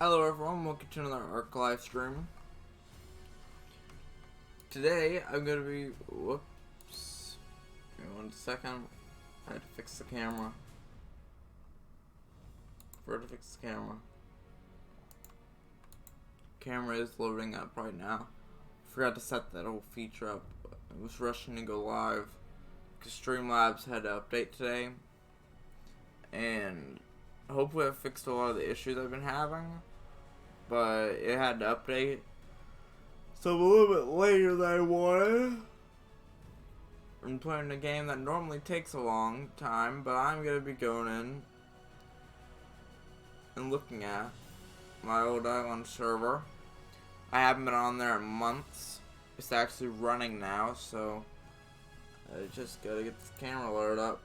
Hello everyone, welcome to another ARC live stream. Today I'm gonna be, whoops, give me 1 second, I had to fix the camera. Camera is loading up right now. Forgot to set that whole feature up. I was rushing to go live because Streamlabs had to update today. And hopefully I fixed a lot of the issues I've been having. But it had to update. So I'm a little bit later than I wanted. I'm playing a game that normally takes a long time, but I'm going to be going in and looking at my old island server. I haven't been on there in months. It's actually running now, so I just gotta get this camera loaded up.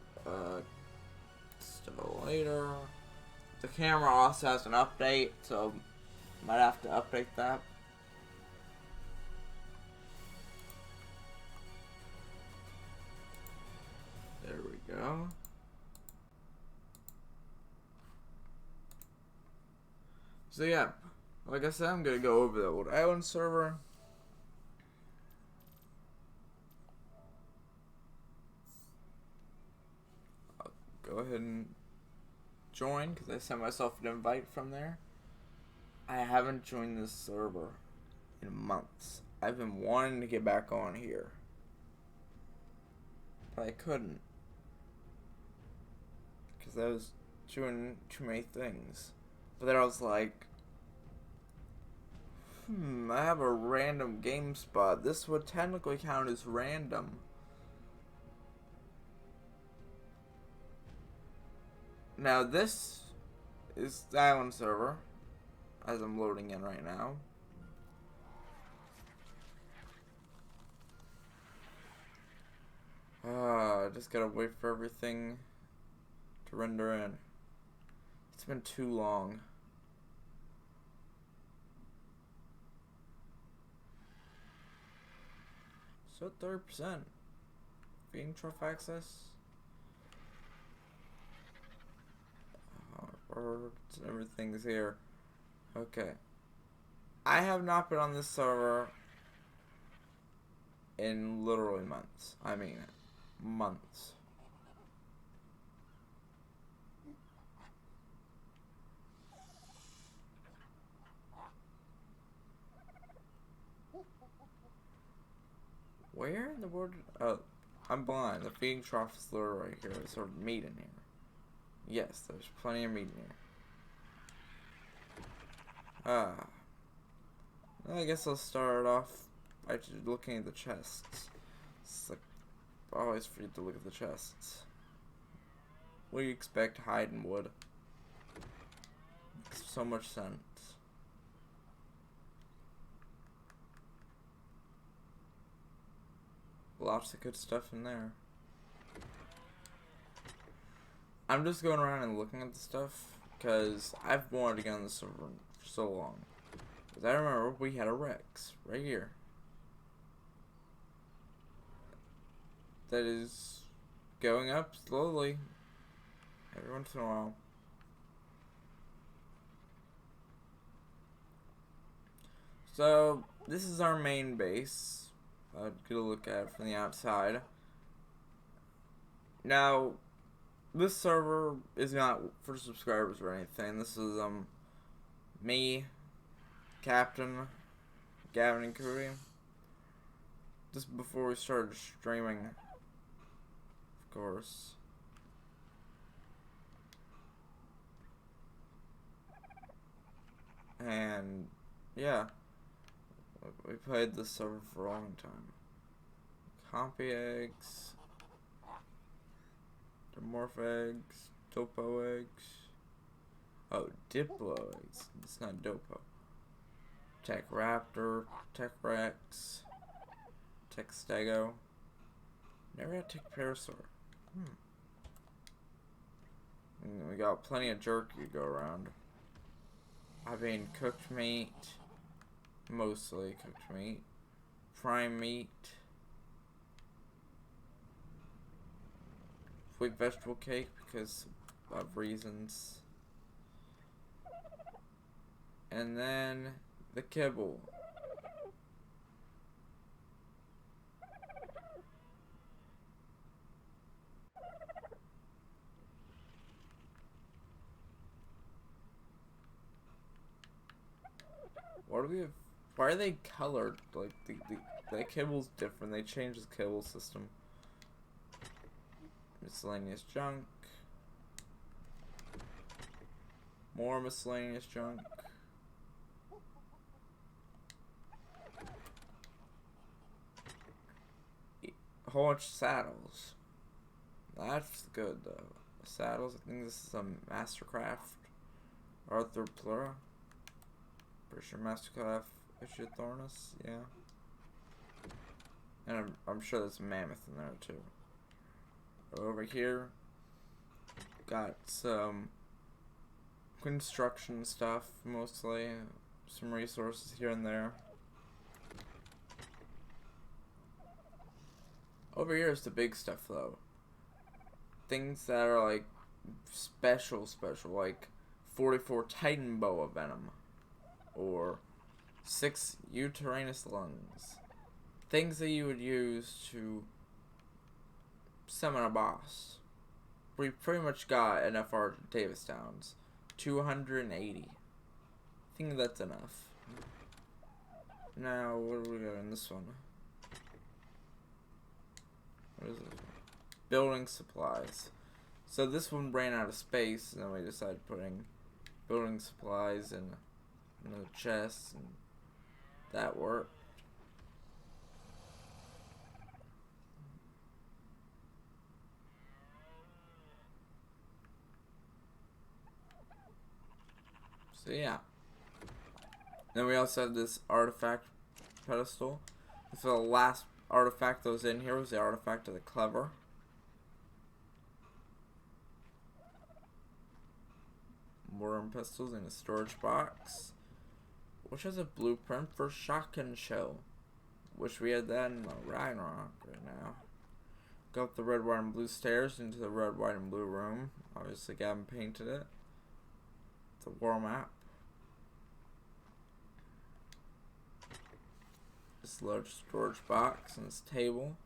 Still later. The camera also has an update, so might have to update that. There we go. So yeah, like I said, I'm gonna go over the old island server. I'll go ahead and join because I sent myself an invite from there. I haven't joined this server in months. I've been wanting to get back on here, but I couldn't because I was doing too many things. But then I was like, I have a random game spot. This would technically count as random. Now this is the island server, as I'm loading in right now. Just gotta wait for everything to render in. It's been too long. So 30%. Feeding trough access. Birds and everything's here. Okay. I have not been on this server in literally months. I mean, months. Where in the world? Oh, I'm blind. The feeding trough is literally right here. There's sort of meat in here. Yes, there's plenty of meat in here. Well, I guess I'll start off by just looking at the chests. It's like always for you to look at the chests. What do you expect to hide in wood? Makes so much sense. Lots of good stuff in there. I'm just going around and looking at the stuff because I've wanted to get on the server for so long. Because I remember we had a Rex right here that is going up slowly every once in a while. So this is our main base. I'll get a look at it from the outside. Now, this server is not for subscribers or anything. This is me, Captain, Gavin, and Cody. Just before we started streaming, of course. And yeah, we played this server for a long time. Compy eggs. Morph eggs, Topo eggs. Oh, Diplo eggs. It's not Dopo. Tech Raptor, Tech Rex, Tech Stego. Never had Tech Parasaur. We got plenty of jerky to go around. I mean, cooked meat. Mostly cooked meat. Prime meat. Sweet vegetable cake because of reasons. And then the kibble. What do we have? Why are they colored? Like, the kibble's different. They changed the kibble system. Miscellaneous junk. More miscellaneous junk. A whole bunch of saddles. That's good, though. Saddles, I think this is a Mastercraft. Arthur Plura. Pretty sure Mastercraft issued Thornus, yeah. And I'm sure there's a Mammoth in there, too. Over here, got some construction stuff, mostly. Some resources here and there. Over here is the big stuff, though. Things that are, like, special, like 44 Titan Boa Venom. Or 6 Uranus lungs. Things that you would use to summon a boss. We pretty much got enough Argentavis downs. 280. I think that's enough. Now, what do we got in this one? What is it? Building supplies. So this one ran out of space, and then we decided putting building supplies in another chest, and that worked. So yeah. Then we also had this artifact pedestal. So the last artifact that was in here was the artifact of the clever. Worm pistols in a storage box, which has a blueprint for shotgun shell. Wish we had that in the Ragnarok right now. Go up the red, white, and blue stairs into the red, white, and blue room. Obviously, Gavin painted it. It's a war map. This large storage box and this table.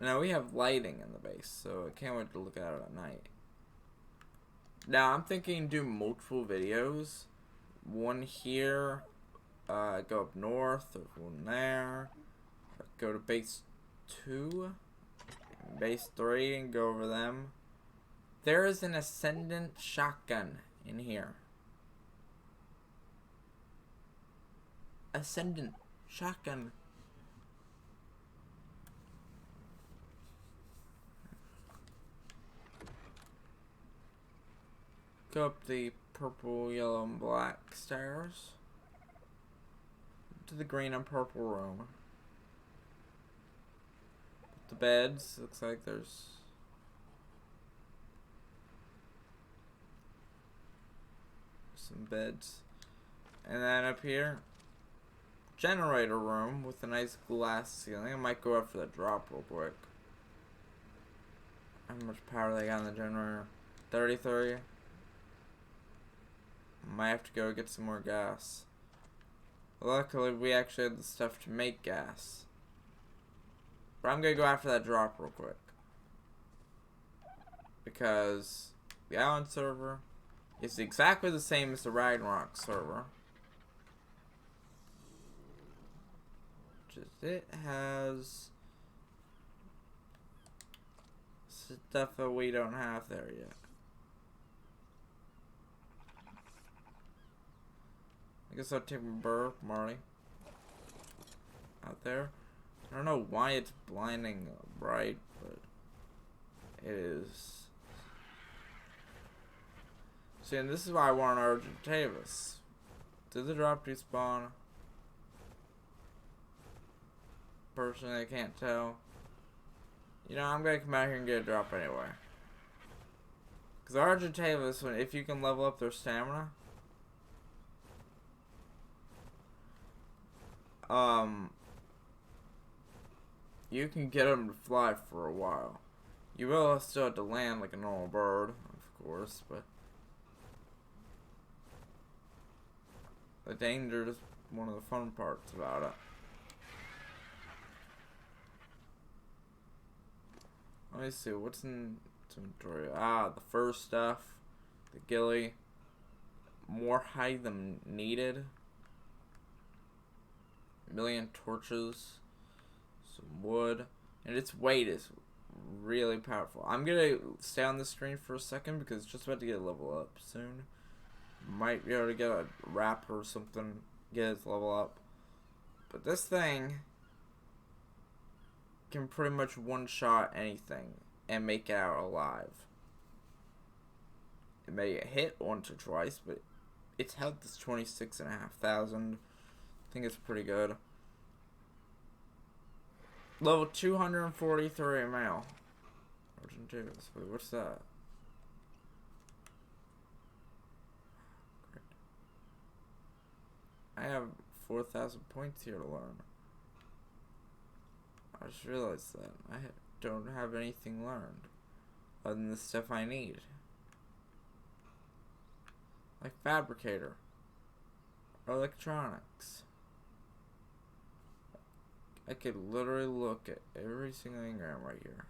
Now we have lighting in the base, so I can't wait to look at it at night. Now I'm thinking do multiple videos. One here, go up north, there's one there. Go to base 2, and base 3, and go over them. There is an Ascendant shotgun in here. Ascendant shotgun. Go up the purple, yellow, and black stairs to the green and purple room. The beds, looks like there's some beds. And then up here, generator room with a nice glass ceiling. I might go up for the drop real quick. How much power they got in the generator? 33. Might have to go get some more gas. Luckily, we actually had the stuff to make gas. But I'm gonna go after that drop real quick. Because the island server is exactly the same as the Ragnarok server. Just it has stuff that we don't have there yet. I guess I'll take my burr, Marley. Out there. I don't know why it's blinding bright, but it is. See, and this is why I want Argentavis. Did the drop despawn? Personally, I can't tell. You know, I'm gonna come out here and get a drop anyway. Because Argentavis, if you can level up their stamina, you can get them to fly for a while. You will still have to land like a normal bird, of course, but The danger is one of the fun parts about it. Let me see, what's in inventory? Ah, the fur stuff, the ghillie, more hide than needed, a million torches, some wood, and its weight is really powerful. I'm gonna stay on the screen for a second because it's just about to get a level up soon. Might be able to get a wrapper or something, get its level up. But this thing can pretty much one-shot anything and make it out alive. It may get hit once or twice, but its health is 26,500. I think it's pretty good. Level 243 male. Wait, what's that? I have 4,000 points here to learn. I just realized that I don't have anything learned other than the stuff I need. Like fabricator or electronics. I could literally look at every single engram right here.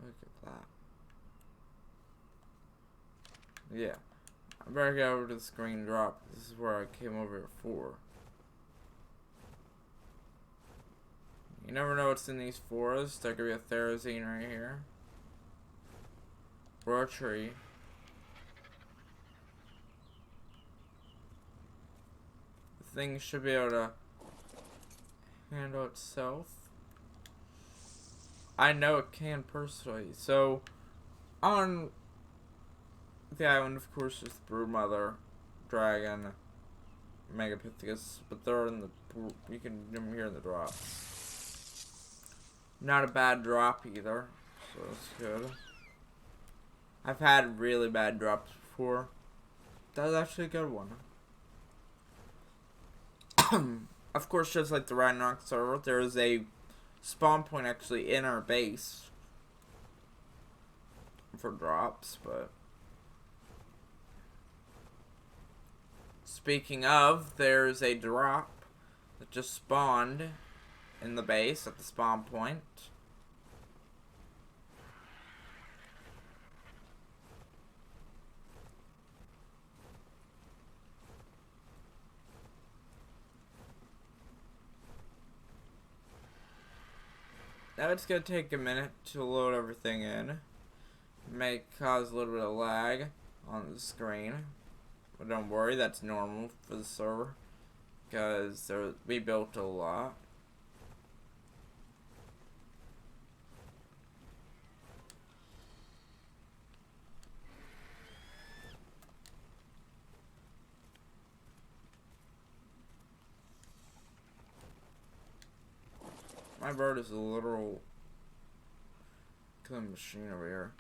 Look at that. Yeah. I better get over to the screen drop. This is where I came over here for. You never know what's in these forests. There could be a therazine right here. Or a tree. The thing should be able to handle itself. I know it can personally. So, on the island, of course, there's the Broodmother, Dragon, Megapithecus, but they're in the, you can them here in the drops. Not a bad drop either, so that's good. I've had really bad drops before. That was actually a good one. Of course, just like the Ragnarok server, there is a spawn point actually in our base for drops, but speaking of, there's a drop that just spawned in the base at the spawn point. Now it's gonna take a minute to load everything in. May cause a little bit of lag on the screen, but don't worry, that's normal for the server because we built a lot. My bird is a literal killing machine over here.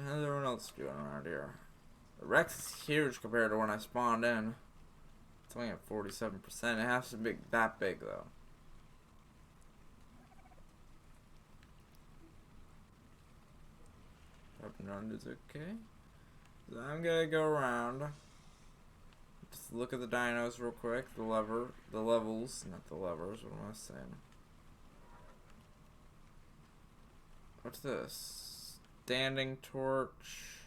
How's everyone else doing around here? The Rex is huge compared to when I spawned in. It's only at 47%. It has to be that big though. Up and around is okay. So I'm gonna go around. Just look at the dinos real quick. The levels, not the levers. What am I saying? What's this? Standing torch.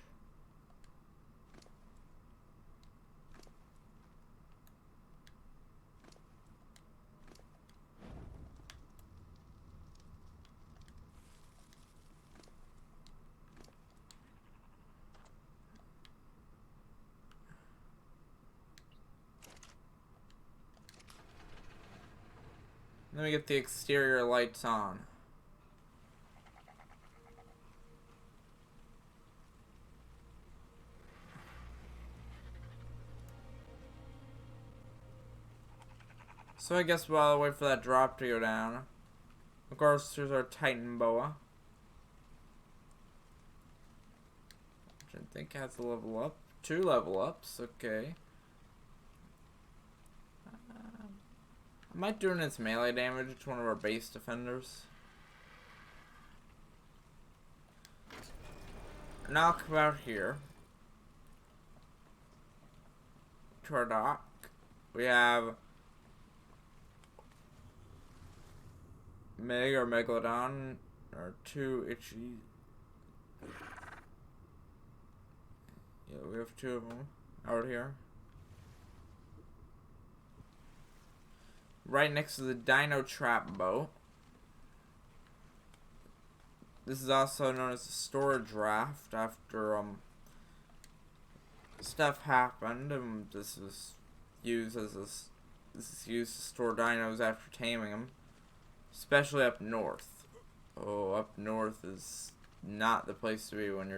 Let me get the exterior lights on. So I guess while I wait for that drop to go down, of course there's our Titan boa. which I think has a level up. 2 level ups, okay. I might do its melee damage to one of our base defenders. Now I'll come out here to our dock. We have Meg or Megalodon, or 2 itchy. Yeah, we have 2 of them out here. Right next to the Dino Trap boat. This is also known as the storage raft after stuff happened, and this is used to store dinos after taming them, especially up north. Oh, up north is not the place to be when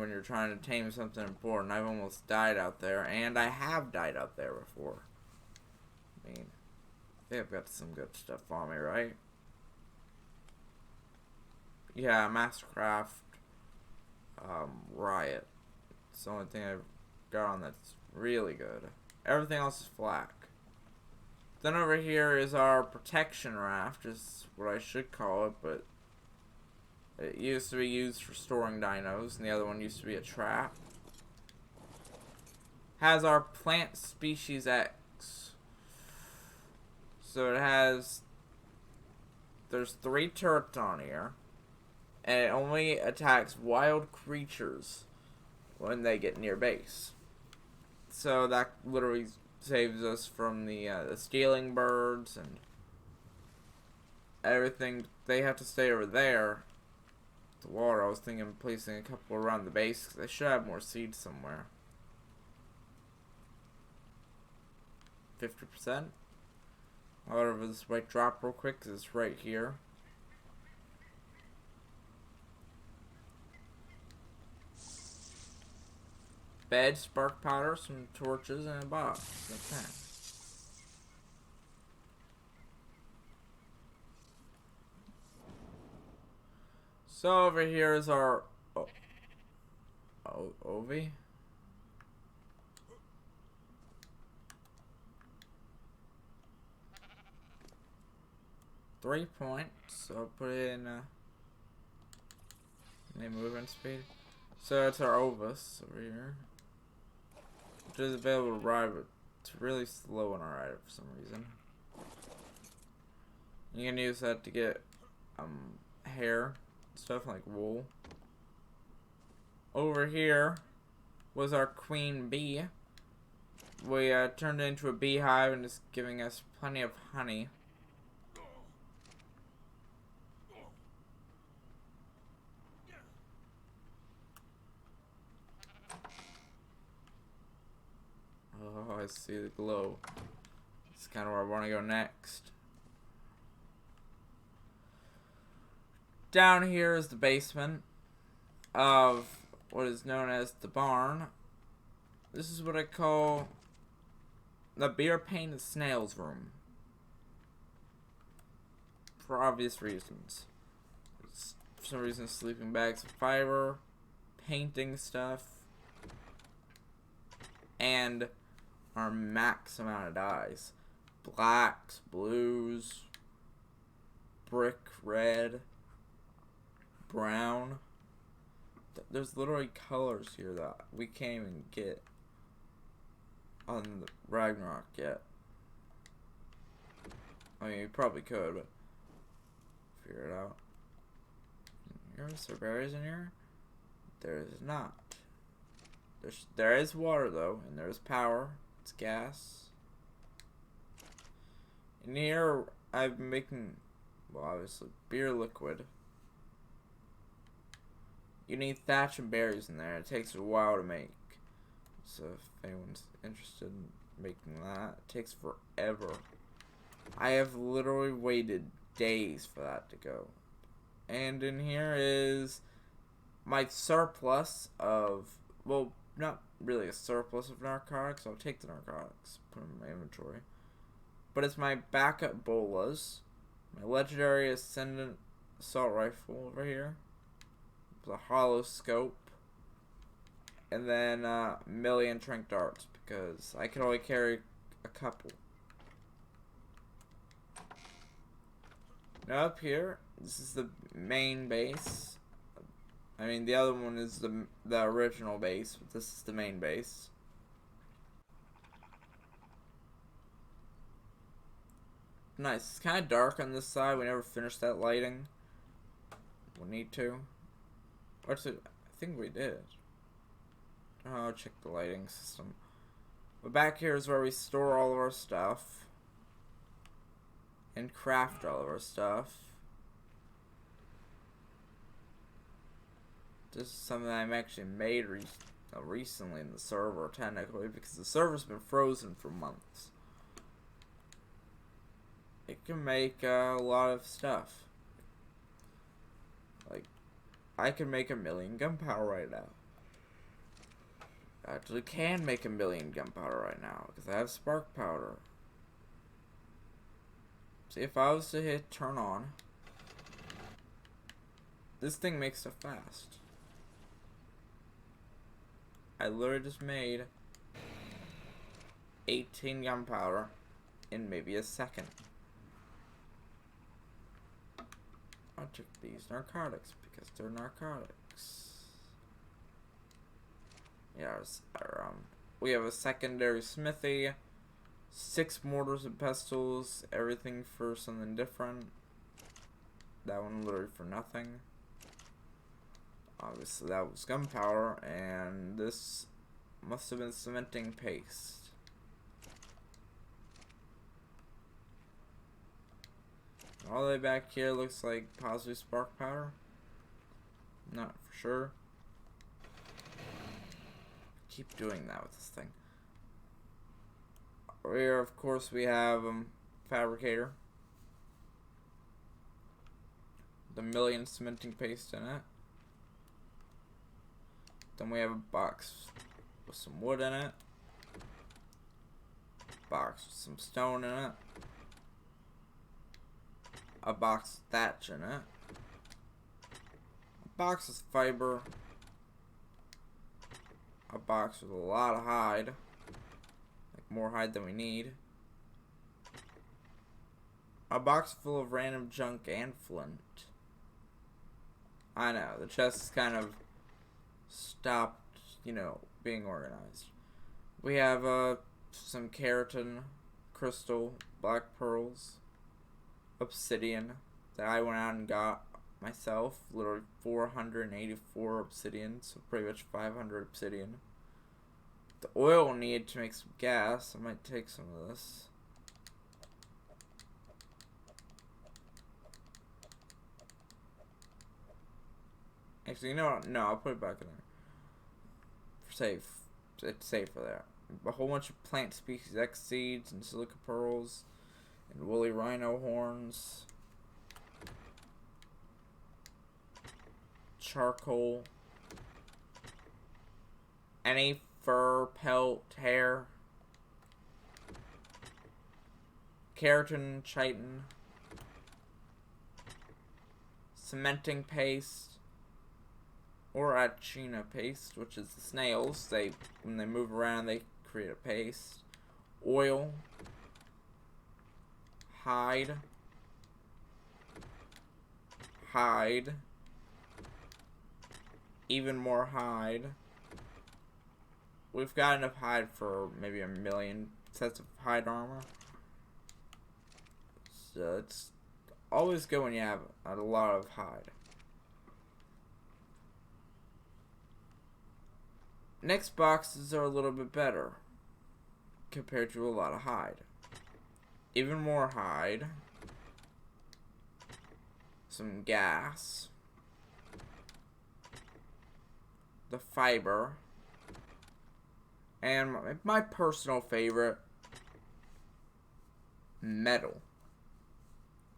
you're trying to tame something important. I've almost died out there, and I have died out there before. I mean, they've got some good stuff on me, right? Yeah, Mastercraft, Riot. It's the only thing I've got on that's really good. Everything else is flak. Then over here is our protection raft, is what I should call it, but it used to be used for storing dinos, and the other one used to be a trap. Has our plant species X. So it has, there's 3 turrets on here, and it only attacks wild creatures when they get near base. So that literally saves us from the stealing birds and everything. They have to stay over there. The water, I was thinking of placing a couple around the base, because they should have more seeds somewhere. 50%. I'll over this white drop real quick, because it's right here. Bed, spark powder, some torches, and a box. Like that. So over here is our Ovi. Three points. So I'll put it in any movement speed. So it's our Ovis over here, which is available to ride, but it's really slow on our ride for some reason. You can use that to get hair, stuff like wool. Over here was our queen bee. We turned it into a beehive and it's giving us plenty of honey. Oh, I see the glow. It's kind of where I want to go next. Down here is the basement of what is known as the barn. This is what I call the beer painted snails room. For obvious reasons. For some reason, sleeping bags of fiber, painting stuff, and our max amount of dyes. Blacks, blues, brick red, brown. There's literally colors here that we can't even get on the Ragnarok yet. I mean, we probably could, but figure it out. Is there berries in here? There is not. There is water though, and there is power. It's gas. In here, I've been making, well, obviously, beer liquid. You need thatch and berries in there. It takes a while to make. So if anyone's interested in making that, it takes forever. I have literally waited days for that to go. And in here is my surplus of, well, not really a surplus of narcotics. I'll take the narcotics, put them in my inventory. But it's my backup bolas, my legendary ascendant assault rifle over here, the hollow scope, and then a million trank darts because I can only carry a couple. Now up here, this is the main base. I mean, the other one is the original base, but this is the main base. Nice. It's kind of dark on this side. We never finished that lighting. We'll need to. Actually, I think we did. Oh, check the lighting system. But back here is where we store all of our stuff. And craft all of our stuff. This is something that I've actually made recently in the server, technically, because the server's been frozen for months. It can make a lot of stuff. Like, I can make 1,000,000 gunpowder right now. I actually can make 1,000,000 gunpowder right now, because I have spark powder. See, if I was to hit turn on, this thing makes stuff fast. I literally just made 18 gunpowder in maybe a second. I'll check these narcotics because they're narcotics. Yeah, we have a secondary smithy, 6 mortars and pestles, everything for something different. That one literally for nothing. Obviously that was gunpowder, and this must have been cementing paste. All the way back here looks like possibly spark powder. Not for sure. Keep doing that with this thing. Here, of course, we have fabricator. The 1,000,000 cementing paste in it. Then we have a box with some wood in it. Box with some stone in it. A box with thatch in it. A box with fiber. A box with a lot of hide. Like more hide than we need. A box full of random junk and flint. I know, the chest is kind of stopped, you know, being organized. We have some keratin, crystal, black pearls, obsidian that I went out and got myself. Literally 484 obsidian, so pretty much 500 obsidian. The oil needed to make some gas. I might take some of this. Actually, you know what? No, I'll put it back in there. For safe. It's safer there. A whole bunch of plant species, X seeds, and silica pearls, and woolly rhino horns. Charcoal. Any fur, pelt, hair. Keratin, chitin. Cementing paste. Or achina paste, which is the snails. When they move around, they create a paste. Oil. Hide. Hide. Even more hide. We've got enough hide for maybe 1,000,000 sets of hide armor. So it's always good when you have a lot of hide. Next boxes are a little bit better compared to a lot of hide. Even more hide. Some gas. The fiber. And my personal favorite, metal.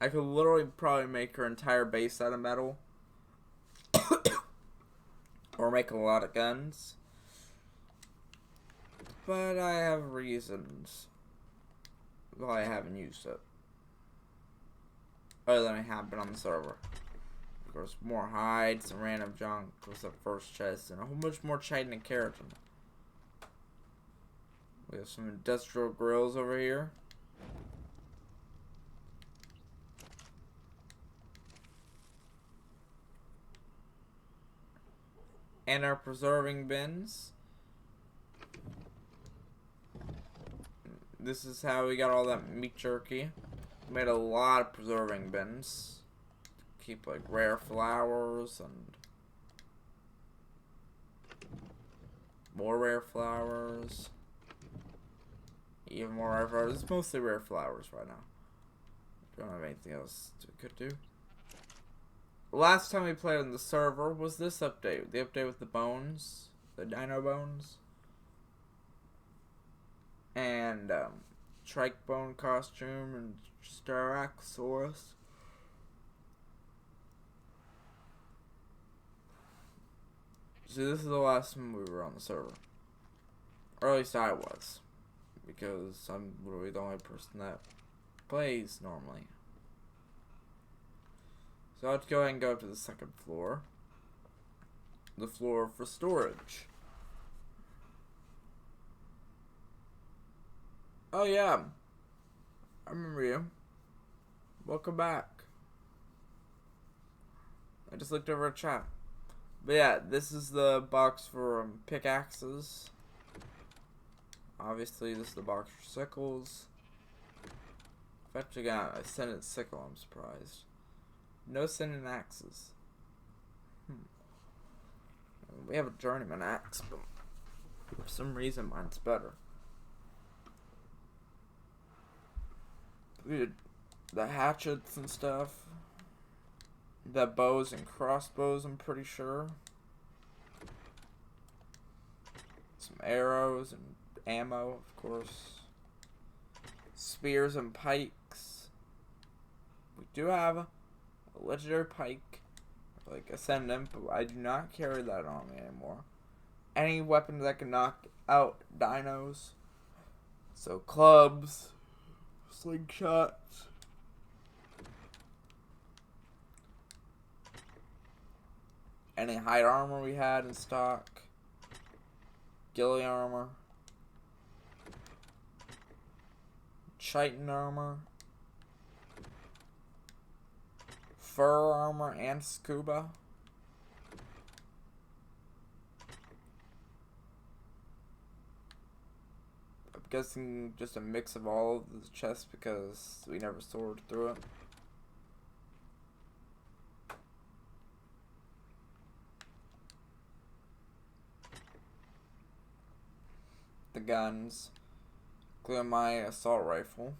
I could literally probably make her entire base out of metal. Or make a lot of guns. But I have reasons why I haven't used it. Other than I have been on the server. Of course, more hides, some random junk was the first chest, and a whole bunch more chitin and keratin. We have some industrial grills over here. And our preserving bins. This is how we got all that meat jerky. We made a lot of preserving bins. Keep like rare flowers and more rare flowers. Even more rare flowers. It's mostly rare flowers right now. Don't have anything else we could do. Last time we played on the server was this update. The update with the bones. The dino bones. And trike bone costume and Styracosaurus. So this is the last time we were on the server. Or at least I was. Because I'm literally the only person that plays normally. So let's go ahead and go up to the second floor. The floor for storage. Oh yeah. I remember you. Welcome back. I just looked over at chat. But yeah, this is the box for pickaxes. Obviously, this is the box for sickles. I've actually got a Ascendant sickle, I'm surprised. No Ascendant axes. We have a Journeyman axe, but for some reason mine's better. The hatchets and stuff. The bows and crossbows, I'm pretty sure. Some arrows and ammo, of course. Spears and pikes. We do have a legendary pike, like Ascendant, but I do not carry that on me anymore. Any weapon that can knock out dinos. So clubs, slingshots. Any hide armor we had in stock. Ghillie armor. Chitin armor. Fur armor and scuba. I'm guessing just a mix of all of the chests because we never sorted through it. The guns. Including my assault rifle.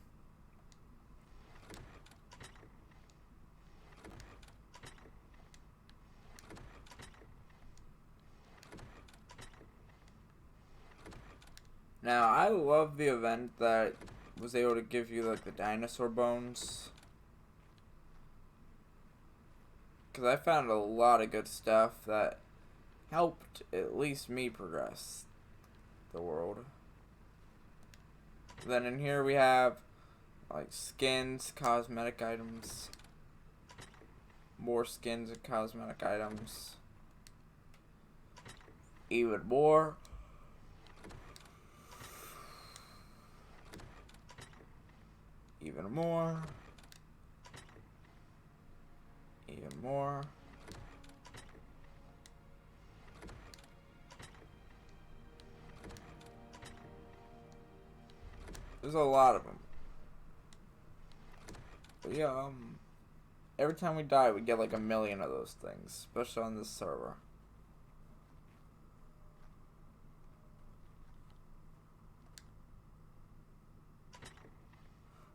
Now, I love the event that was able to give you like the dinosaur bones. Because I found a lot of good stuff that helped at least me progress the world. Then in here we have like skins, cosmetic items, more skins and cosmetic items, even more, even more, even more. There's a lot of them. But yeah, every time we die, we get like 1,000,000 of those things, especially on this server.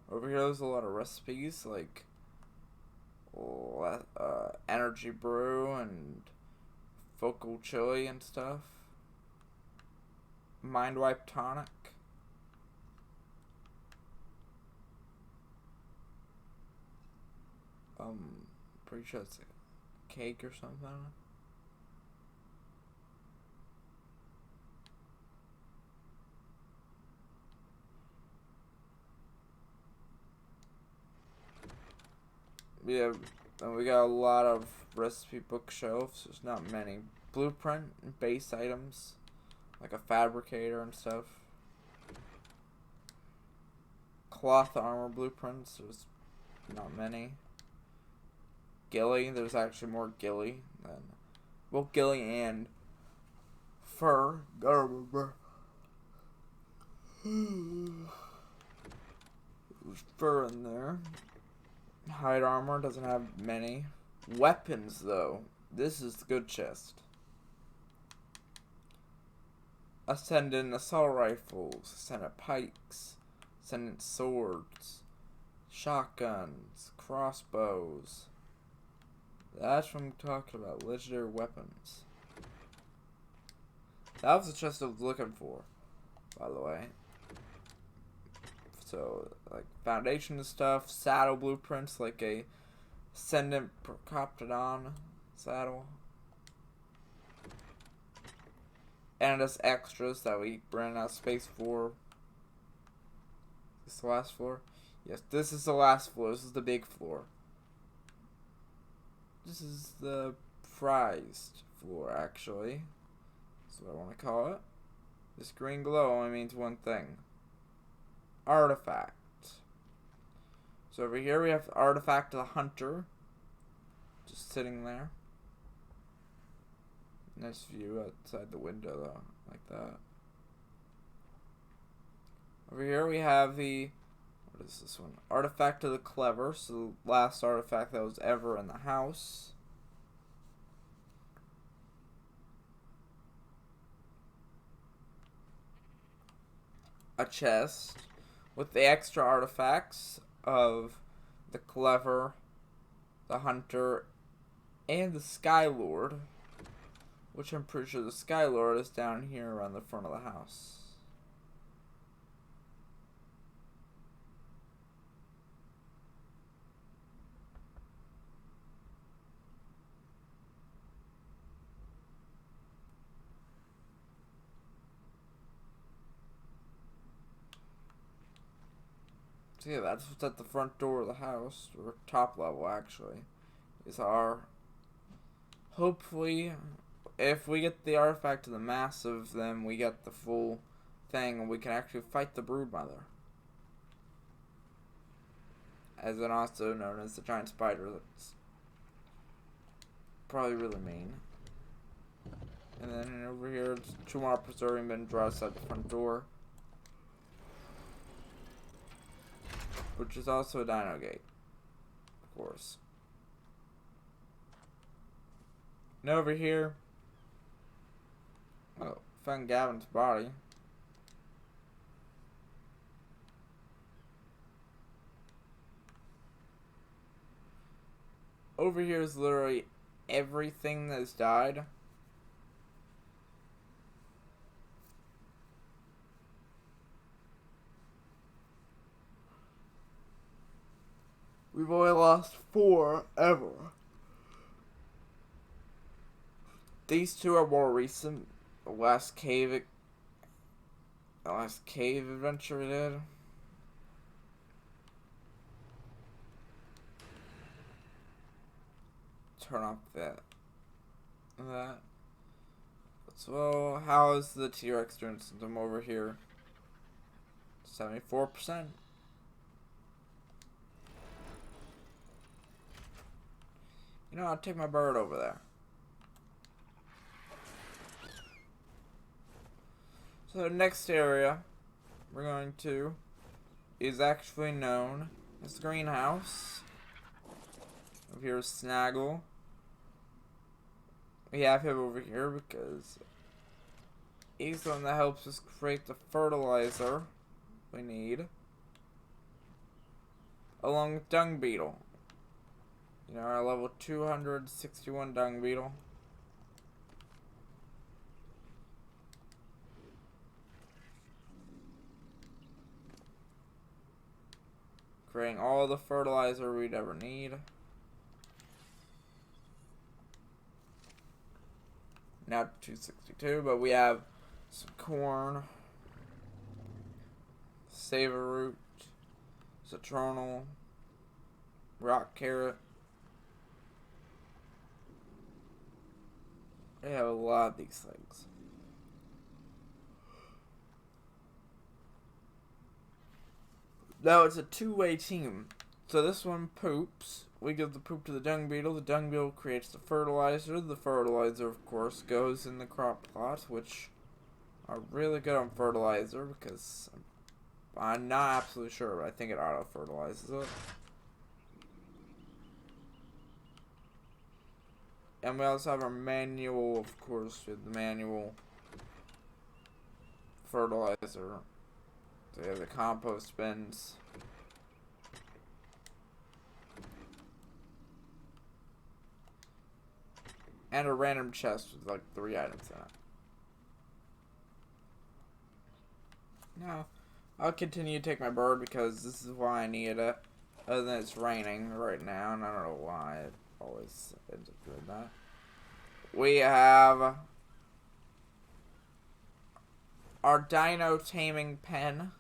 Over here, there's a lot of recipes like energy brew and focal chili and stuff. Mind wipe tonic. Pretty sure it's a cake or something. Yeah, and we got a lot of recipe bookshelves. There's not many. Blueprint and base items, like a fabricator and stuff. Cloth armor blueprints. There's not many. Ghillie. There's actually more ghillie than both ghillie and fur. Gotta remember. There's fur in there. Hide armor doesn't have many. Weapons, though. This is the good chest. Ascendant assault rifles, ascendant pikes, ascendant swords, shotguns, crossbows. That's what I'm talking about. Legendary weapons. That was the chest I was looking for, by the way. So, like, foundation stuff, saddle blueprints, like a Ascendant Procoptodon saddle. And just extras that we ran out of space for. Is this the last floor? Yes, this is the last floor. This is the big floor. This is the prized floor, actually. That's what I want to call it. This green glow only means one thing. Artifact. So over here we have the artifact of the hunter. Just sitting there. Nice view outside the window though, like that. Over here we have the, what is this one? Artifact of the clever, so the last artifact that was ever in the house. A chest with the extra artifacts of the clever, the hunter, and the Sky Lord. Which I'm pretty sure the Sky Lord is down here around the front of the house. So yeah, that's what's at the front door of the house, or top level actually, is our, hopefully, if we get the artifact of the massive, then we get the full thing, and we can actually fight the broodmother. As in also known as the giant spider that's probably really mean. And then over here, it's 2 more preserving bin draws outside the front door. Which is also a dino gate. Of course. And over here, oh, found Gavin's body. Over here is literally everything that has died. We've only lost 4 ever. These 2 are more recent. The last cave adventure we did. Turn off that. So, how is the T-Rex doing symptom over here? 74%. You know, I'll take my bird over there. So the next area we're going to is actually known as the greenhouse. Over here is Snaggle. We have him over here because he's the one that helps us create the fertilizer we need. Along with Dung Beetle. You know, our level 261 Dung Beetle. Creating all the fertilizer we'd ever need. Now 262, but we have some corn, savor root, citronal, rock carrot, I have a lot of these things. Now it's a two-way team. So this one poops. We give the poop to the dung beetle. The dung beetle creates the fertilizer. The fertilizer, of course, goes in the crop plot, which are really good on fertilizer because I'm not absolutely sure, but I think it auto-fertilizes it. And we also have our manual, of course, with the manual fertilizer. So we have the compost bins. And a random chest with like 3 items in it. Now, I'll continue to take my bird because this is why I need it. Other than it's raining right now, and I don't know why it always ends up doing that. We have our dino taming pen.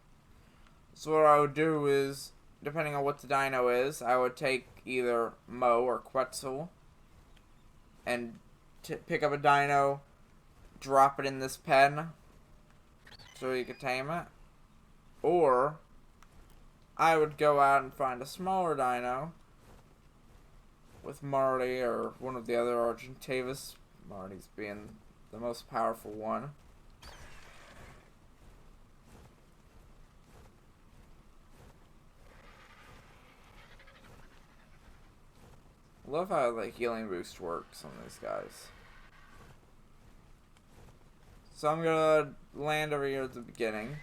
So what I would do is, depending on what the dino is, I would take either Mo or Quetzal and pick up a dino, drop it in this pen so you could tame it. Or I would go out and find a smaller dino with Marty or one of the other Argentavis, Marty's being the most powerful one. Love how the healing boost works on these guys. So I'm gonna land over here at the beginning,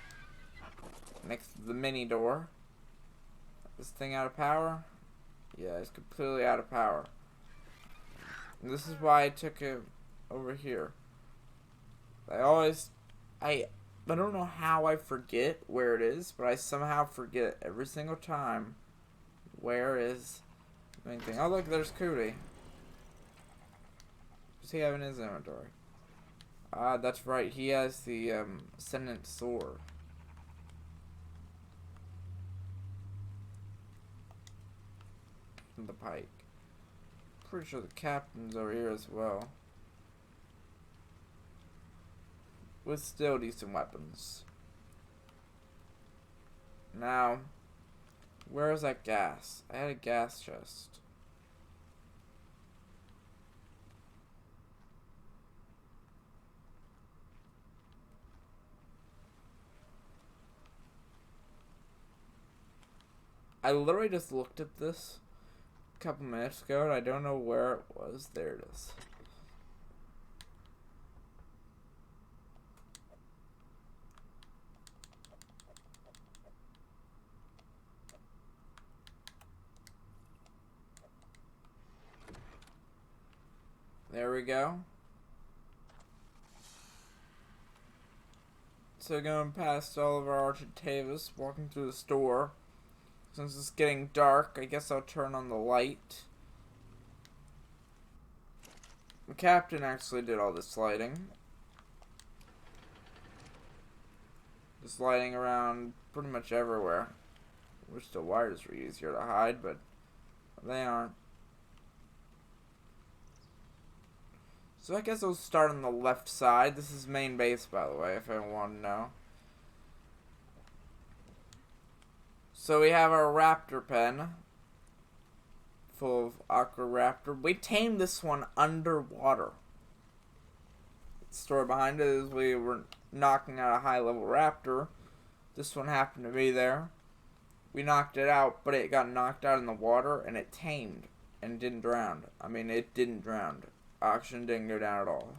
next to the mini door. This thing out of power? Yeah, it's completely out of power. And this is why I took it over here. I don't know how I forget where it is, but I somehow forget every single time where is the main thing. Oh look, there's Cootie. What's he have in his inventory? That's right, he has the Ascendant Sword. And the pike. Pretty sure the captain's over here as well. With still decent weapons. Now, where is that gas? I had a gas chest. I literally just looked at this a couple minutes ago and I don't know where it was. There it is. There we go. So going past all of our Argentavis, walking through the store. Since it's getting dark, I guess I'll turn on the light. The captain actually did all this lighting. Just lighting around pretty much everywhere. Wish the wires were easier to hide, but they aren't. So I guess I'll start on the left side. This is main base, by the way, if anyone want to know. So we have our raptor pen. Full of aqua raptor. We tamed this one underwater. The story behind it is we were knocking out a high level raptor. This one happened to be there. We knocked it out, but it got knocked out in the water and it tamed and didn't drown. I mean, it didn't drown. Oxygen didn't go down at all.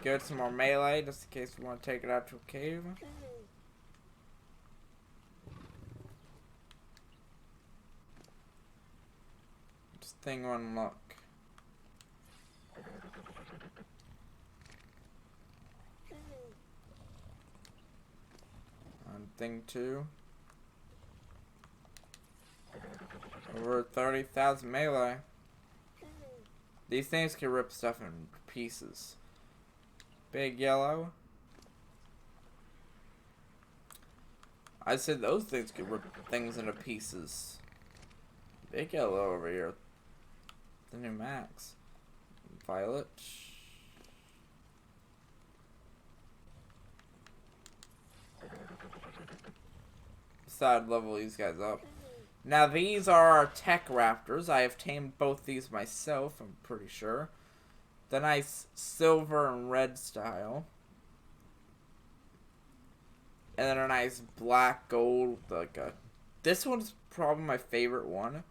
Get some more melee just in case we want to take it out to a cave. Just thing one look. On thing 2. Over 30,000 melee. These things can rip stuff in pieces. Big yellow. I said those things can rip things into pieces. Big yellow over here. the new max. Violet. Decide to level these guys up. Now these are our tech raptors. I have tamed both these myself, I'm pretty sure. The nice silver and red style. And then a nice black gold, like a... This one's probably my favorite one.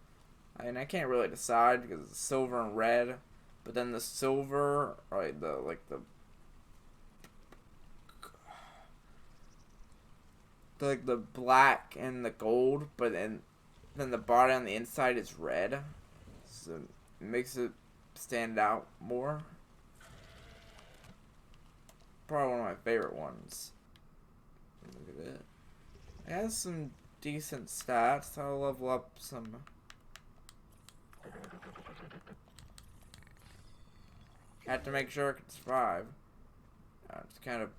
I mean, I can't really decide because it's silver and red. But then the silver, right, the black and the gold, but then the body on the inside is red. So it makes it stand out more. Probably one of my favorite ones. Look at it. It has some decent stats. I'll level up some. Had to make sure it could survive. It's kind of...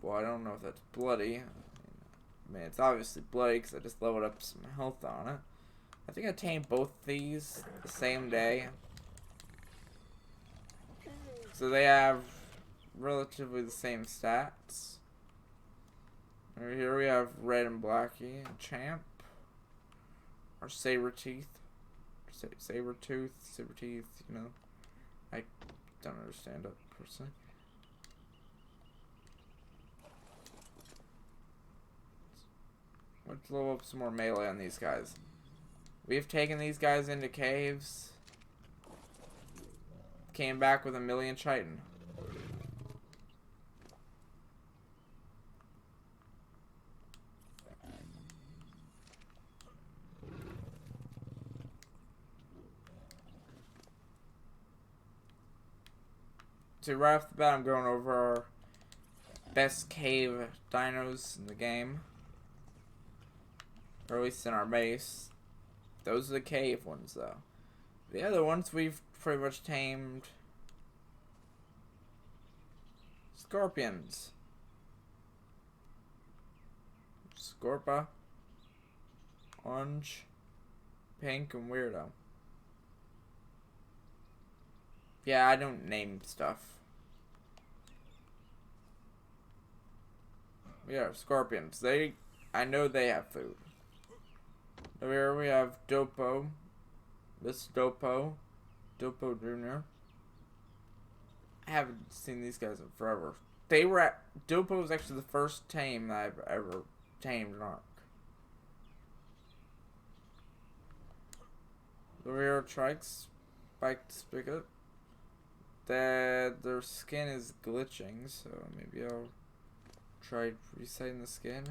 Well, I don't know if that's bloody. I mean, it's obviously bloody because I just leveled up some health on it. I think I tamed both these the same day. So they have relatively the same stats. Over here we have Red and Blackie and Champ. Or Sabertooth. Sabertooth, you know. I don't understand it personally. Let's level up some more melee on these guys. We've taken these guys into caves. Came back with 1,000,000 chitin. So right off the bat, I'm going over our best cave dinos in the game. Or at least in our base. Those are the cave ones, though. The other ones we've pretty much tamed. Scorpions. Scorpa. Orange. Pink, and Weirdo. Yeah, I don't name stuff. Yeah, scorpions. I know they have food. Over here we have Dopo. This is Dopo. Dopo Jr. I haven't seen these guys in forever. Dopo was actually the first tame that I've ever tamed in Ark. Over here are Trikes. Spiked Spigot. Their skin is glitching, so maybe I'll try resetting the skin.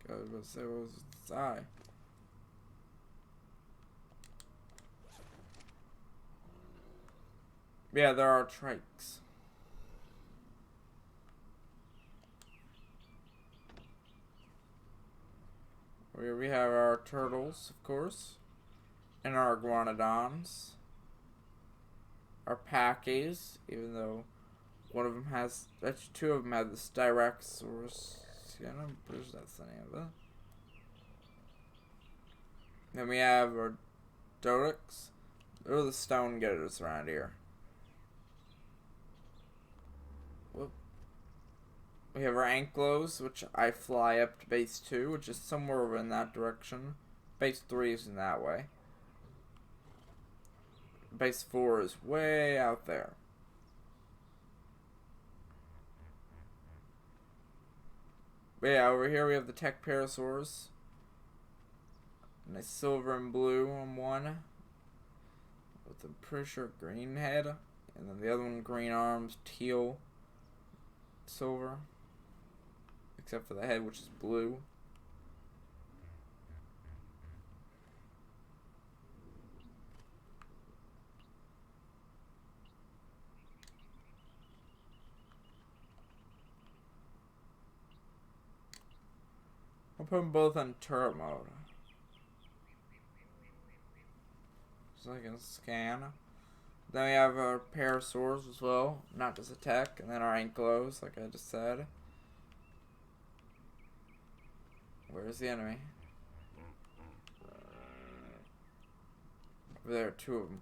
I was about to say, what was its eye? Yeah, there are trikes. Here we have our turtles, of course. And our iguanodons. Our packies, even though one of them has, actually two of them have this Styracosaurus skin. I'm pretty sure that's the name of it. Then we have our Dodix. They're the stone getters around here. Whoop. We have our Anklos, which I fly up to base 2, which is somewhere over in that direction. Base 3 is in that way. Base 4 is way out there. But yeah, over here we have the Tech Parasaurs. Nice silver and blue on one. With a pretty sure green head. And then the other one green arms, teal, silver. Except for the head, which is blue. I'll put them both on turret mode. So I can scan. Then we have our Parasaurs as well, not just attack. And then our Anklos, like I just said. Where's the enemy? Over there, two of them.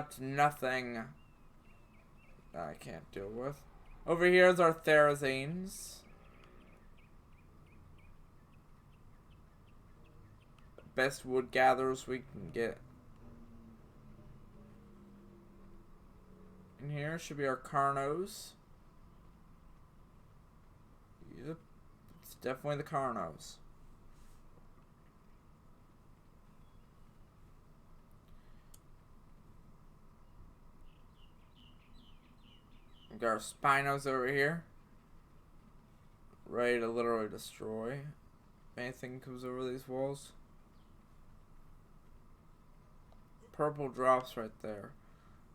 It's nothing I can't deal with. Over here is our Therazines. Best wood gatherers we can get. In here should be our Carnos. Yep, it's definitely the Carnos. We got our Spinos over here. Ready to literally destroy if anything comes over these walls. Purple drops right there.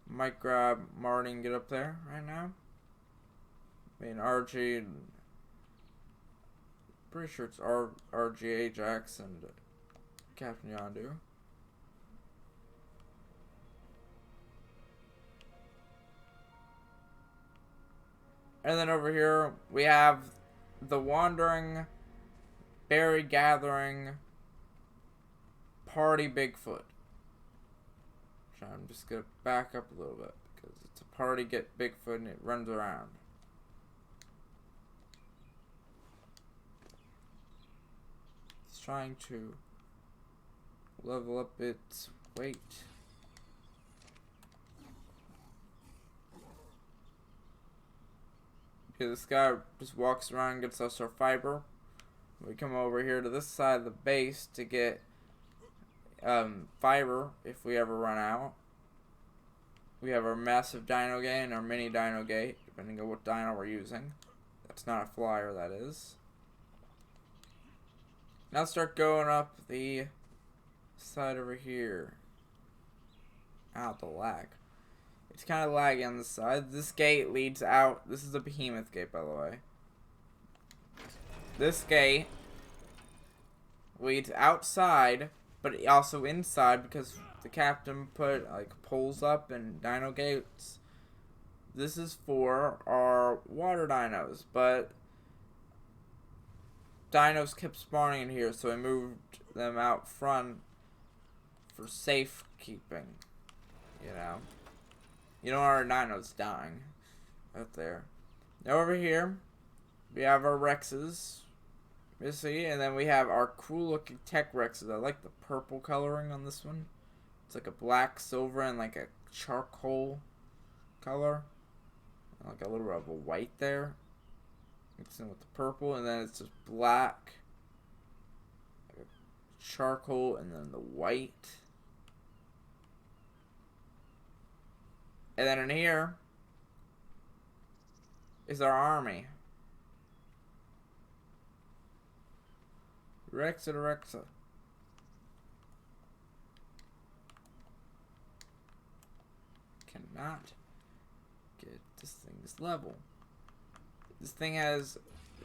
Might grab Marty and get up there right now. I mean, RG. Pretty sure it's RG Ajax and Captain Yondu. And then over here we have the Wandering, Berry Gathering, Party Bigfoot. I'm just gonna back up a little bit because it's a party get Bigfoot and it runs around. It's trying to level up its weight. Okay, this guy just walks around and gets us our fiber. We come over here to this side of the base to get fiber if we ever run out. We have our massive dino gate and our mini dino gate, depending on what dino we're using. That's not a flyer, that is. Now start going up the side over here. Ow, the lag. It's kind of laggy on the side. This gate leads out. This is a behemoth gate, by the way. This gate leads outside, but also inside because the captain put like poles up and dino gates. This is for our water dinos, but dinos kept spawning in here, so I moved them out front for safekeeping. You know, you don't want our dinos dying out there. Now over here, we have our Rexes. You see, and then we have our cool looking tech Rexes. I like the purple coloring on this one. It's like a black, silver, and like a charcoal color. Like a little bit of a white there. Mixed in with the purple, and then it's just black, charcoal, and then the white. And then in here is our army. Rexa to Rexa. Cannot get this thing's level. This thing has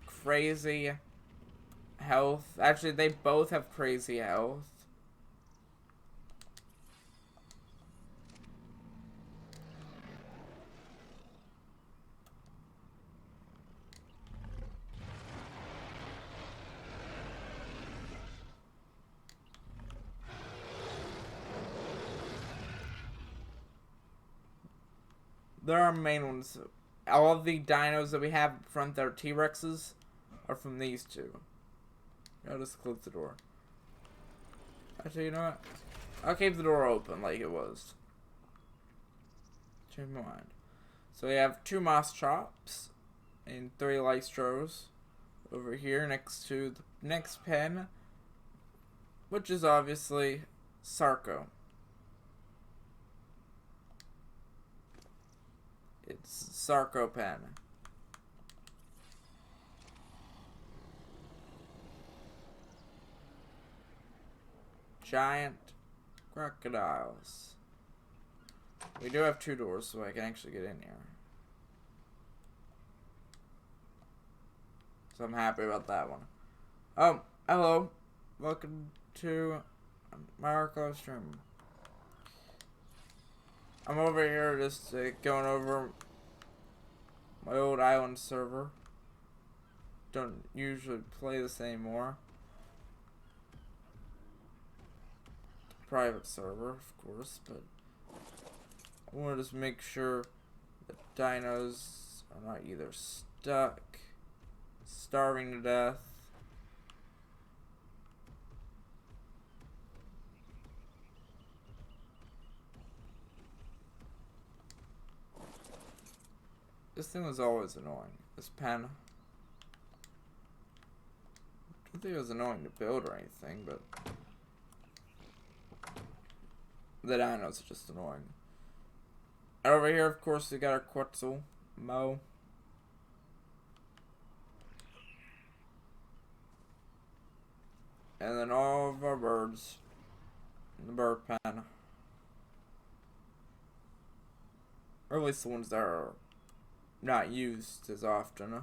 crazy health. Actually, they both have crazy health. There are main ones. All of the dinos that we have in front that are T-Rexes are from these two. I'll just close the door. Actually, you know what? I'll keep the door open like it was. Change my mind. So we have 2 Moss Chops and 3 Lystros over here next to the next pen, which is obviously Sarco. It's Sarco pen. Giant crocodiles. We do have 2 doors, so I can actually get in here. So I'm happy about that one. Oh, hello. Welcome to my archive stream. I'm over here just going over my old island server. Don't usually play this anymore. private server, of course, but I want to just make sure the dinos are not either stuck, starving to death. This thing was always annoying. This pen. I don't think it was annoying to build or anything, but the dinos are just annoying. And over here, of course, we got our Quetzal, Mo. And then all of our birds in the bird pen. Or at least the ones that are not used as often.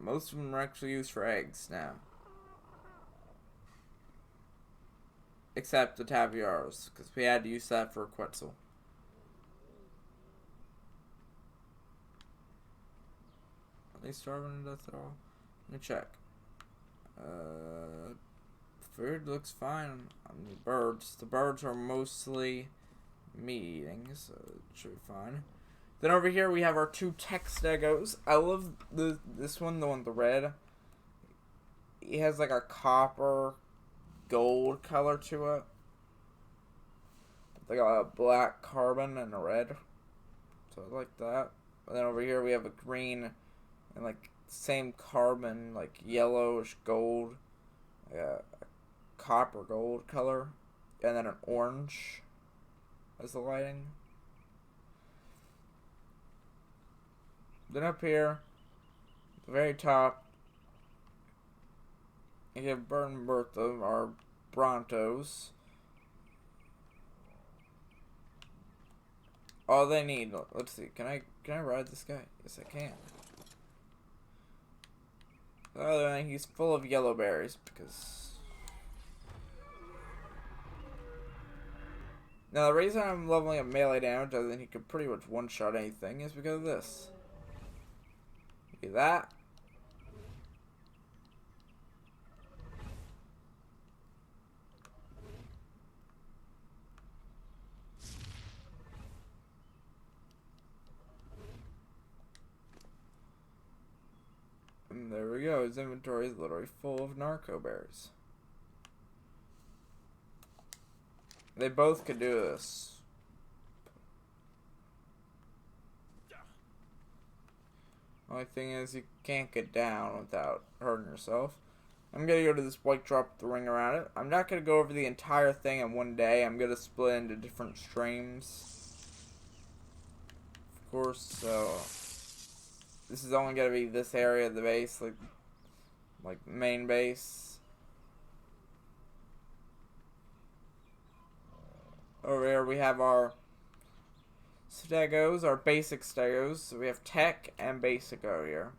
Most of them are actually used for eggs now. Except the Taviars, because we had to use that for Quetzal. Are they starving to death at all? Let me check. Food looks fine on the birds. The birds are mostly meat eating, so it should be fine. Then over here we have our two tech stegos. I love this one, the one with the red. He has like a copper gold color to it. Like a black carbon and a red. So I like that. And then over here we have a green and like same carbon, like yellowish gold. Like a copper gold color. And then an orange as the lighting. Then up here, at the very top, you have Bert and Bertha, our Brontos. All they need, let's see, can I ride this guy? Yes, I can. Other than he's full of yellow berries, because... Now, the reason I'm leveling up melee damage, other than he could pretty much one-shot anything, is because of this. Do that. And there we go. His inventory is literally full of narco berries. They both could do this. Only thing is, you can't get down without hurting yourself. I'm going to go to this white drop with the ring around it. I'm not going to go over the entire thing in one day. I'm going to split into different streams. Of course, so... This is only going to be this area of the base, like main base. Over here we have our stegos, our basic stegos. So we have tech and basic over here.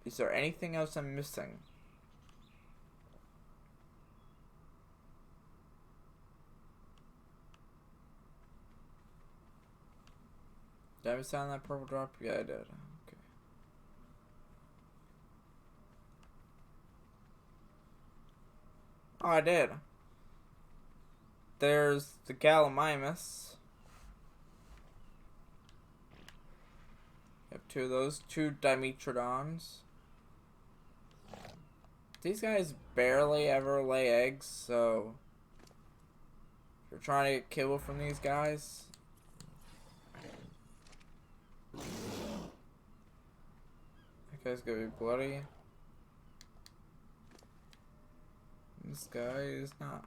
Is there anything else I'm missing? Did I miss out on that purple drop? Yeah, I did. Okay. Oh, I did. There's the Gallimimus. We have two of those. Two Dimetrodons. These guys barely ever lay eggs, so if you're trying to get kibble from these guys, that guy's gonna be bloody. This guy is not.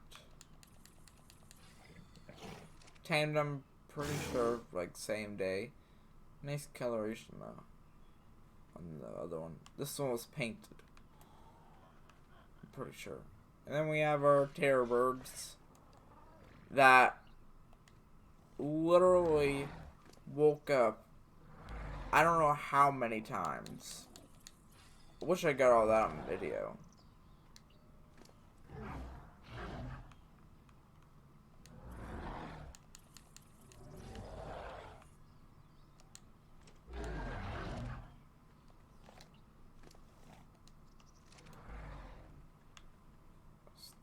Tamed, I'm pretty sure, like, same day. Nice coloration, though, on the other one. This one was painted. I'm pretty sure. And then we have our terror birds that literally woke up I don't know how many times. I wish I got all that on video.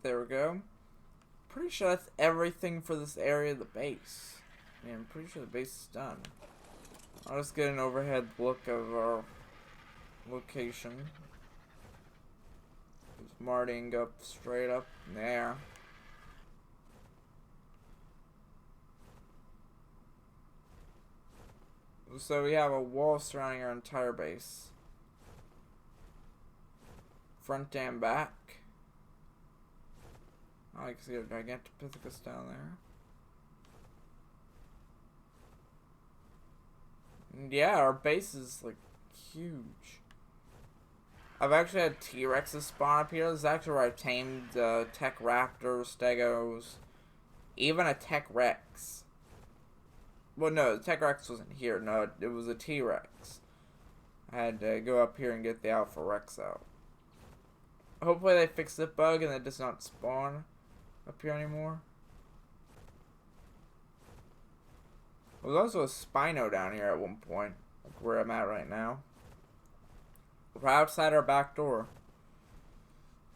There we go. Pretty sure that's everything for this area of the base. Yeah, I'm pretty sure the base is done. I'll just get an overhead look of our location. Just martying up straight up there. So we have a wall surrounding our entire base. Front and back. Oh, I can see a Gigantopithecus down there. And yeah, our base is like huge. I've actually had T-Rexes spawn up here. This is actually where I tamed Tech Raptors, Stegos, even a Tech Rex. Well, no, the Tech Rex wasn't here. No, it was a T-Rex. I had to go up here and get the Alpha Rex out. Hopefully they fix the bug and it does not spawn up here anymore. There was also a Spino down here at one point, like where I'm at right now. We're outside our back door.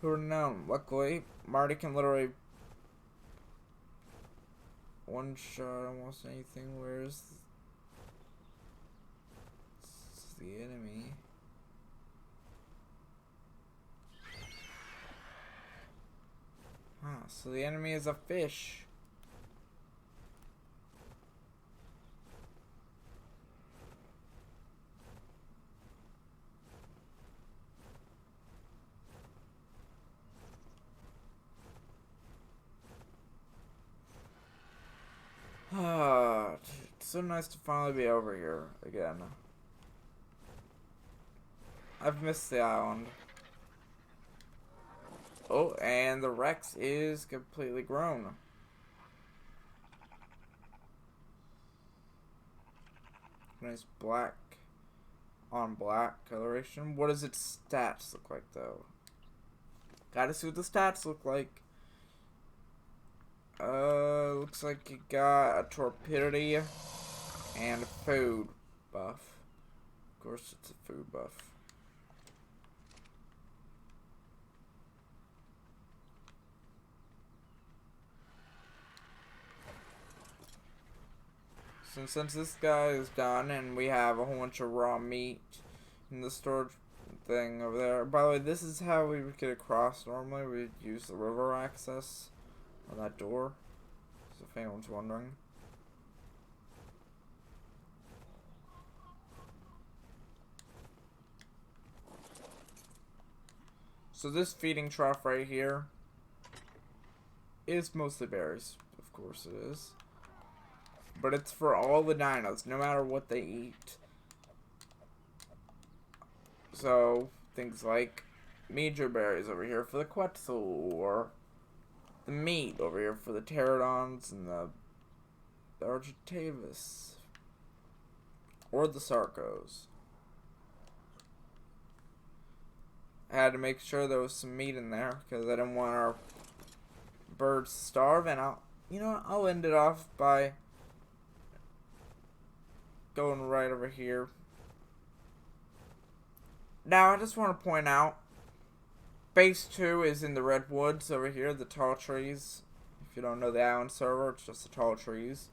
Who would have known? Luckily, Marty can literally one-shot almost anything. Where's the enemy? Ah, so the enemy is a fish. Ah, it's so nice to finally be over here again. I've missed the island. Oh, and the Rex is completely grown. Nice black on black coloration. What does its stats look like, though? Gotta see what the stats look like. Looks like you got a torpidity and a food buff. Of course, it's a food buff. So since this guy is done and we have a whole bunch of raw meat in the storage thing over there. By the way, this is how we would get across normally. We'd use the river access on that door. So if anyone's wondering. So this feeding trough right here is mostly berries. Of course it is. But it's for all the dinos, no matter what they eat. So, things like major berries over here for the Quetzal, or the meat over here for the pterodons and the Argentavis, or the Sarcos. I had to make sure there was some meat in there because I didn't want our birds to starve. And I'll end it off by going right over here. Now, I just want to point out, Base 2 is in the redwoods over here, the tall trees. If you don't know the island server, it's just the tall trees.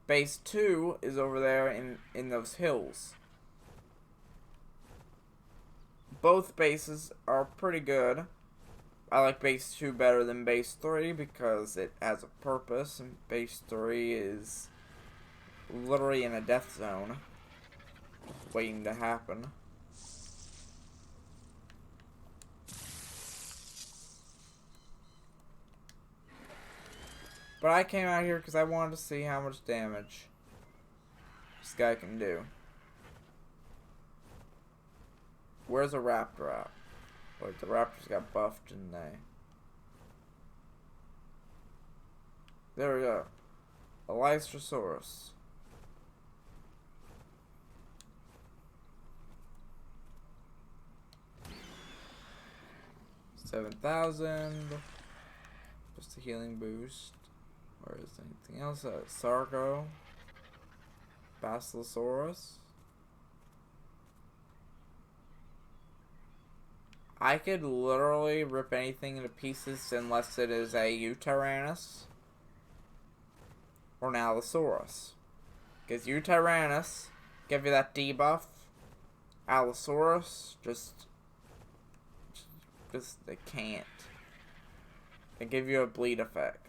Base 2 is over there in those hills. Both bases are pretty good. I like Base 2 better than Base 3 because it has a purpose, and Base 3 is literally in a death zone waiting to happen. But I came out here because I wanted to see how much damage this guy can do. Where's a raptor at? Wait, the raptors got buffed, didn't they? There we go. A Lystrosaurus. $7,000. Just a healing boost. Or is there anything else? Sargo. Basilosaurus. I could literally rip anything into pieces unless it is a Utyrannus or an Allosaurus. Because Utyrannus give you that debuff. Allosaurus just they can't. They give you a bleed effect.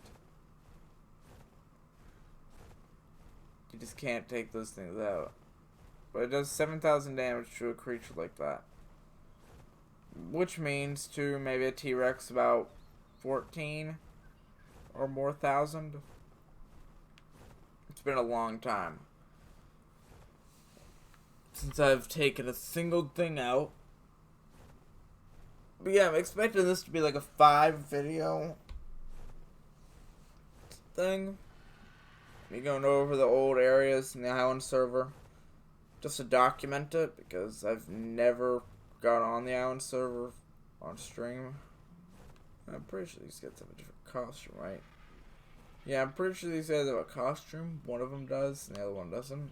You just can't take those things out. But it does 7,000 damage to a creature like that. Which means to maybe a T-Rex about 14 or more thousand. It's been a long time since I've taken a single thing out. But yeah, I'm expecting this to be like a 5-video thing. Me going over the old areas in the Island server. Just to document it, because I've never got on the Island server on stream. I'm pretty sure these guys have a different costume, right? Yeah, I'm pretty sure these guys have a costume. One of them does, and the other one doesn't.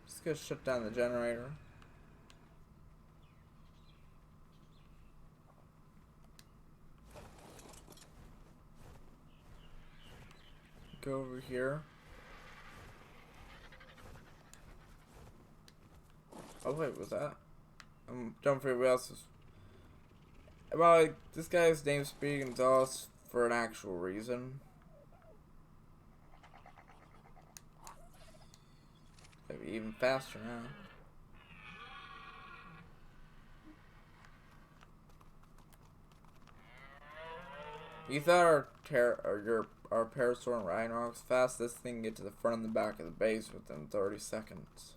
Just gonna shut down the generator. Go over here. Oh wait, was that? Don't forget what else is. Well, like, this guy's name Speed Gonzalez for an actual reason. Maybe even faster now. You thought our Parasaur and Rhinox fast? This thing can get to the front and the back of the base within 30 seconds.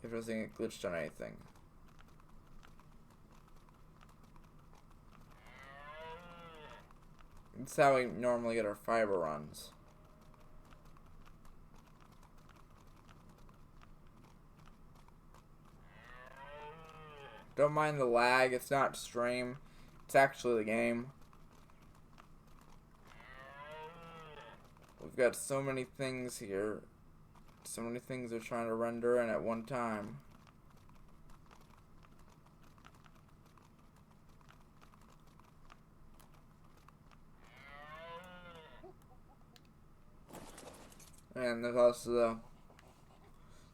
If it doesn't get glitched on anything. That's how we normally get our fiber runs. Don't mind the lag, it's not stream. It's actually the game. We've got so many things here. So many things they're trying to render in at one time. And there's also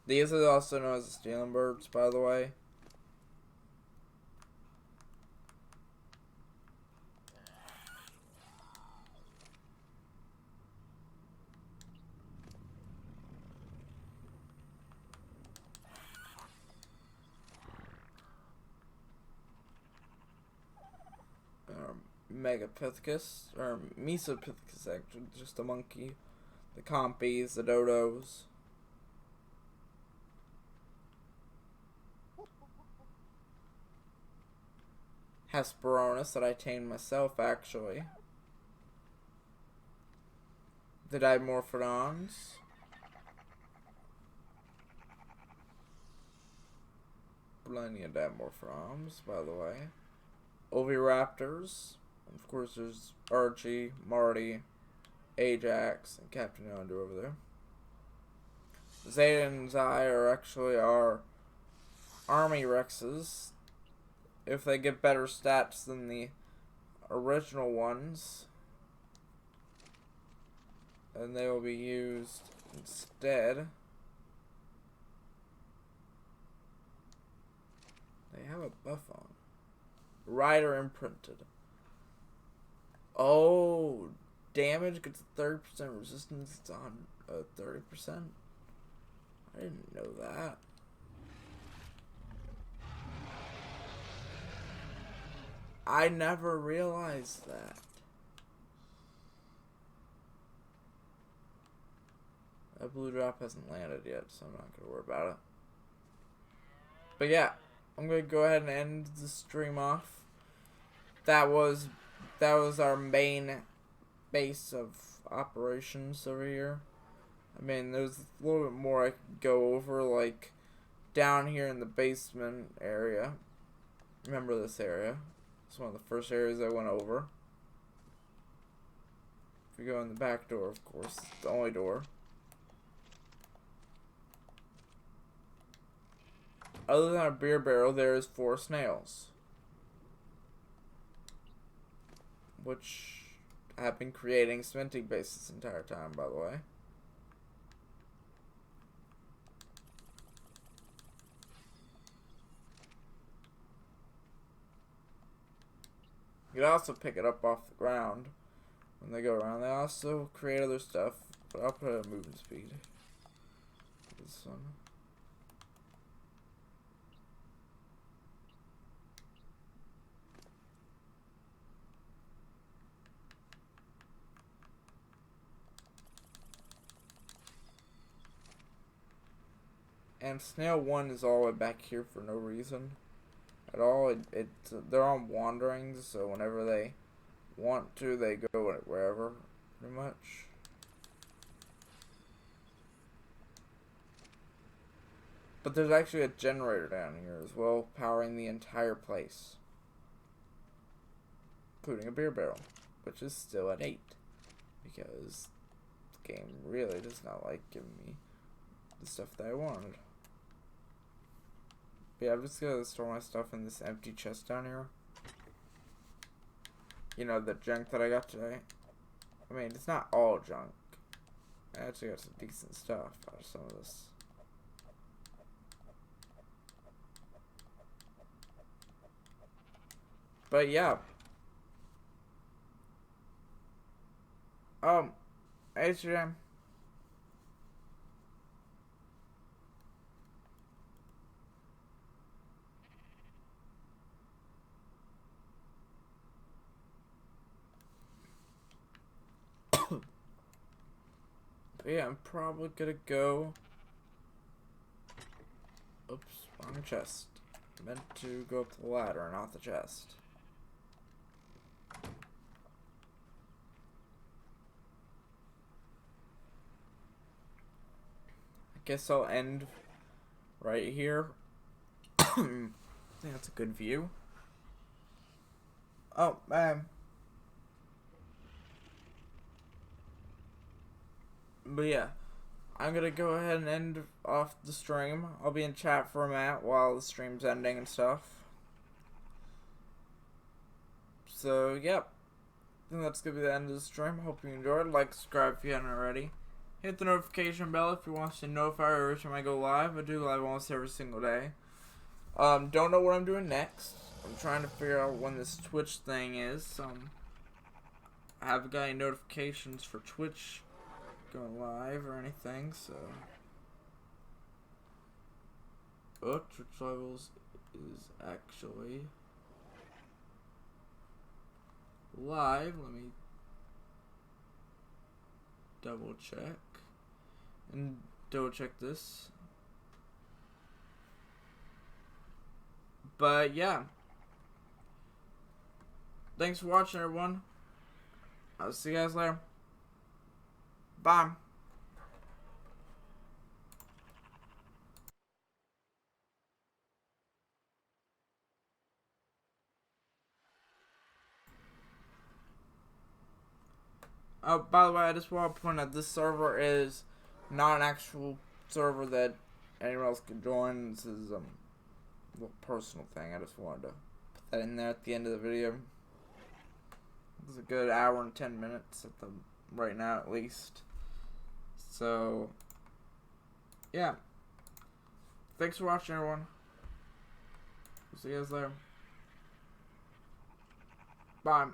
these are also known as the Stealing Birds, by the way. Megapithecus, or Mesopithecus, actually, just a monkey. The Compies, the Dodos. Hesperornis that I tamed myself, actually. The Dimorphodons. Plenty of Dimorphodons, by the way. Oviraptors. Of course, there's Archie, Marty, Ajax, and Captain Yonder over there. Zeta and Zai are actually our Army Rexes. If they get better stats than the original ones, then they will be used instead. They have a buff on. Rider imprinted. Oh, damage gets 30% resistance. It's on 30%. I didn't know that. I never realized that. That blue drop hasn't landed yet, so I'm not going to worry about it. But yeah, I'm going to go ahead and end the stream off. That was our main base of operations over here. I mean, there's a little bit more I could go over, like down here in the basement area. Remember this area? It's one of the first areas I went over. We go in the back door, of course. It's the only door. Other than a beer barrel, there is 4 snails. Which have been creating cementing base this entire time, by the way. You can also pick it up off the ground when they go around. They also create other stuff, but I'll put a movement speed. This one. And snail 1 is all the way back here for no reason at all. They're on wanderings, so whenever they want to, they go wherever, pretty much. But there's actually a generator down here as well, powering the entire place, including a beer barrel, which is still at 8, because the game really does not like giving me the stuff that I wanted. But yeah, I'm just gonna store my stuff in this empty chest down here. You know, the junk that I got today. I mean, it's not all junk. I actually got some decent stuff out of some of this. But yeah. Adrian. But yeah, I'm probably gonna go. Oops, wrong chest. Meant to go up the ladder, not the chest. I guess I'll end right here. I think that's a good view. Oh, but yeah, I'm gonna go ahead and end off the stream. I'll be in chat for a minute while the stream's ending and stuff. So, yep. I think that's gonna be the end of the stream. Hope you enjoyed. Like, subscribe if you haven't already. Hit the notification bell if you want to notify every time I go live. I do live almost every single day. Don't know what I'm doing next. I'm trying to figure out when this Twitch thing is. I haven't got any notifications for Twitch going live or anything, so. Oh, Twitch levels is actually live. Let me double check and double check this. But yeah, thanks for watching, everyone. I'll see you guys later. Bye. Oh, by the way, I just want to point out this server is not an actual server that anyone else can join. This is a little personal thing. I just wanted to put that in there at the end of the video. It's a good hour and 10 minutes at the right now, at least. So, yeah. Thanks for watching, everyone. See you guys later. Bye.